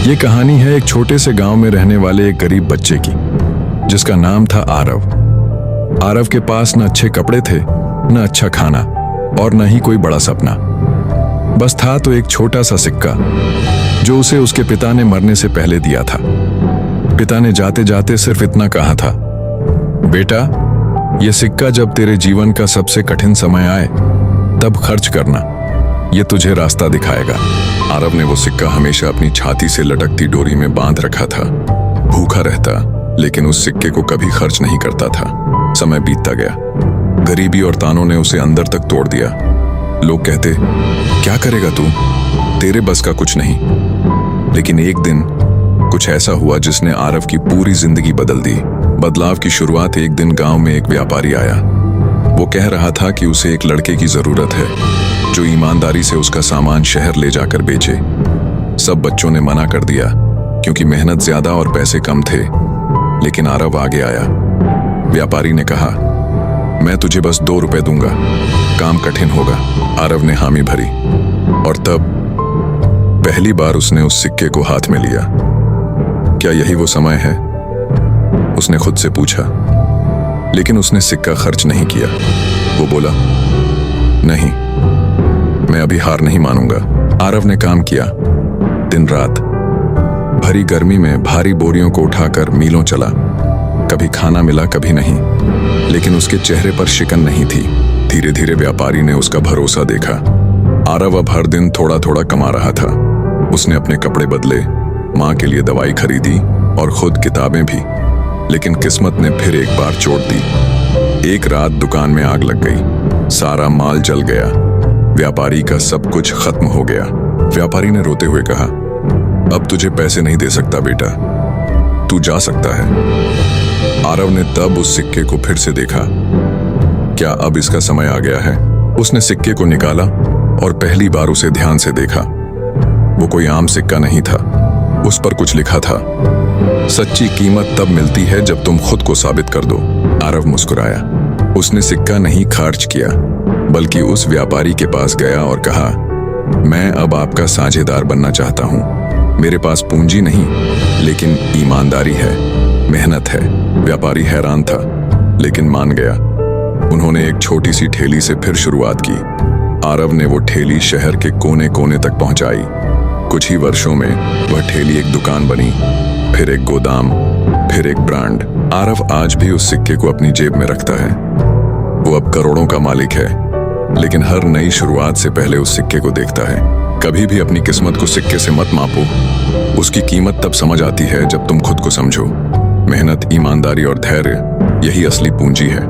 ये कहानी है एक छोटे से गांव में रहने वाले एक गरीब बच्चे की, जिसका नाम था आरव। आरव के पास न अच्छे कपड़े थे, न अच्छा खाना और न ही कोई बड़ा सपना। बस था तो एक छोटा सा सिक्का जो उसे उसके पिता ने मरने से पहले दिया था। पिता ने जाते जाते सिर्फ इतना कहा था, बेटा, यह सिक्का जब तेरे जीवन का सबसे कठिन समय आए तब खर्च करना, यह तुझे रास्ता दिखाएगा। आरव ने वो सिक्का हमेशा अपनी छाती से लटकती डोरी में बांध रखा था। भूखा रहता, लेकिन उस सिक्के को कभी खर्च नहीं करता था। समय बीतता गया, गरीबी और तानों ने उसे अंदर तक तोड़ दिया। लोग कहते, क्या करेगा तू, तेरे बस का कुछ नहीं। लेकिन एक दिन कुछ ऐसा हुआ जिसने आरव की पूरी जिंदगी बदल दी। बदलाव की शुरुआत एक दिन गांव में एक व्यापारी आया। वो कह रहा था कि उसे एक लड़के की जरूरत है जो ईमानदारी से उसका सामान शहर ले जाकर बेचे। सब बच्चों ने मना कर दिया क्योंकि मेहनत ज्यादा और पैसे कम थे, लेकिन आरव आगे आया। व्यापारी ने कहा, मैं तुझे बस 2 रुपए दूंगा, काम कठिन होगा। आरव ने हामी भरी और तब पहली बार उसने उस सिक्के को हाथ में लिया। क्या यही वो समय है? उसने खुद से पूछा। लेकिन उसने सिक्का खर्च नहीं किया। वो बोला, नहीं, मैं अभी हार नहीं मानूंगा। आरव ने काम किया, दिन रात भरी गर्मी में भारी बोरियों को उठाकर मीलों चला। कभी खाना मिला, कभी नहीं, लेकिन उसके चेहरे पर शिकन नहीं थी। धीरे धीरे व्यापारी ने उसका भरोसा देखा। आरव अब हर दिन थोड़ा थोड़ा कमा रहा था। उसने अपने कपड़े बदले, माँ के लिए दवाई खरीदी और खुद किताबें भी। लेकिन किस्मत ने फिर एक बार चोट दी। एक रात दुकान में आग लग गई, सारा माल जल गया, व्यापारी का सब कुछ खत्म हो गया। व्यापारी ने रोते हुए कहा, अब तुझे पैसे नहीं दे सकता बेटा, तू जा सकता है। आरव ने तब उस सिक्के को फिर से देखा। क्या अब इसका समय आ गया है? उसने सिक्के को निकाला और पहली बार उसे ध्यान से देखा। वो कोई आम सिक्का नहीं था, उस पर कुछ लिखा था, सच्ची कीमत तब मिलती है जब तुम खुद को साबित कर दो। आरव मुस्कुराया। उसने सिक्का नहीं खर्च किया, बल्कि उस व्यापारी के पास गया और कहा, मैं अब आपका साझेदार बनना चाहता हूँ। मेरे पास पूंजी नहीं, लेकिन ईमानदारी है, मेहनत है। व्यापारी हैरान था, लेकिन मान गया। उन्होंने एक छोटी सी ठेली से फिर शुरुआत की। आरव ने वो ठेली शहर के कोने कोने तक पहुंचाई। कुछ ही वर्षों में वह ठेली एक दुकान बनी, फिर एक गोदाम, फिर एक ब्रांड। आरव आज भी उस सिक्के को अपनी जेब में रखता है। वो अब करोड़ों का मालिक है, लेकिन हर नई शुरुआत से पहले उस सिक्के को देखता है। कभी भी अपनी किस्मत को सिक्के से मत मापो। उसकी कीमत तब समझ आती है जब तुम खुद को समझो। मेहनत, ईमानदारी और धैर्य, यही असली पूंजी है।